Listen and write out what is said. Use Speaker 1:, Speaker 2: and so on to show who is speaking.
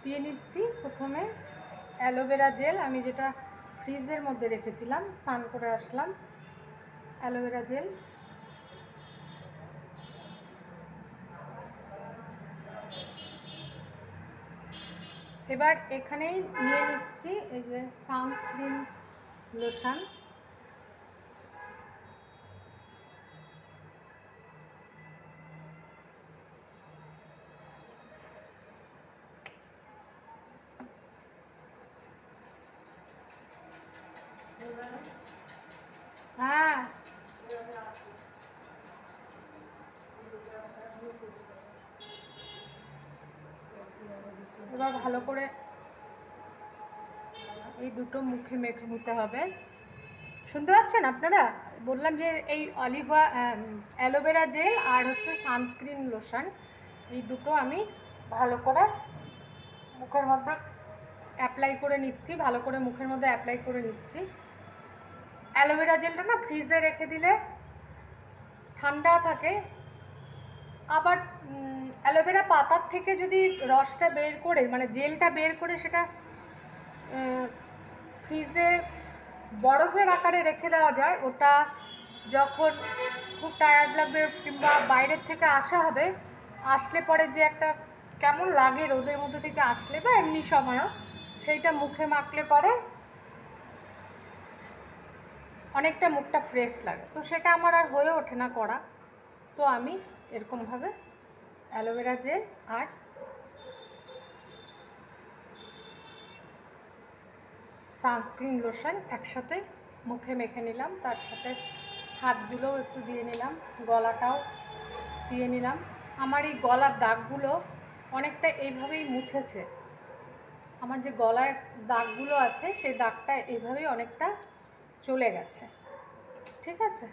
Speaker 1: দিয়ে নিচ্ছি প্রথমে অ্যালোভেরা জেল, আমি যেটা ফ্রিজের মধ্যে রেখেছিলাম, স্নান করে আসলাম। অ্যালোভেরা জেল এবার এখানেই নিয়ে নিচ্ছি এই যে সানস্ক্রিন লোশন। হ্যাঁ এবার ভালো করে এই দুটো মুখে মেখে নিতে হবে। শুনতে পাচ্ছেন আপনারা? বললাম যে এই অ্যালোভেরা জেল আর হচ্ছে সানস্ক্রিন লোশন, এই দুটো আমি ভালো করে মুখের মধ্যে অ্যাপ্লাই করে নিচ্ছি, ভালো করে মুখের মধ্যে অ্যাপ্লাই করে নিচ্ছি। অ্যালোভেরা জেলটা না ফ্রিজে রেখে দিলে ঠান্ডা থাকে, আবার অ্যালোভেরা পাতার থেকে যদি রসটা বের করে মানে জেলটা বের করে সেটা ফ্রিজে বরফের আকারে রেখে দেওয়া যায়। ওটা যখন খুব টায়ার্ড লাগবে কিংবা বাইরের থেকে আসা হবে, আসলে পরে যে একটা কেমন লাগে রোদের মধ্যে থেকে আসলে বা এমনি সময়ও, সেইটা মুখে মাখলে পরে অনেকটা মুখটা ফ্রেশ লাগে। তো সেটা আমার আর হয়ে ওঠে না করা, তো আমি এরকমভাবে অ্যালোভেরা জেল আর সানস্ক্রিন লোশন একসাথে মুখে মেখে নিলাম, তার সাথে হাতগুলোও একটু দিয়ে নিলাম, গলাটাও দিয়ে নিলাম। আমার এই গলার দাগগুলো অনেকটা এইভাবেই মুছেছে, আমার যে গলায় দাগগুলো আছে সেই দাগটা এইভাবেই অনেকটা চলে গেছে। ঠিক আছে।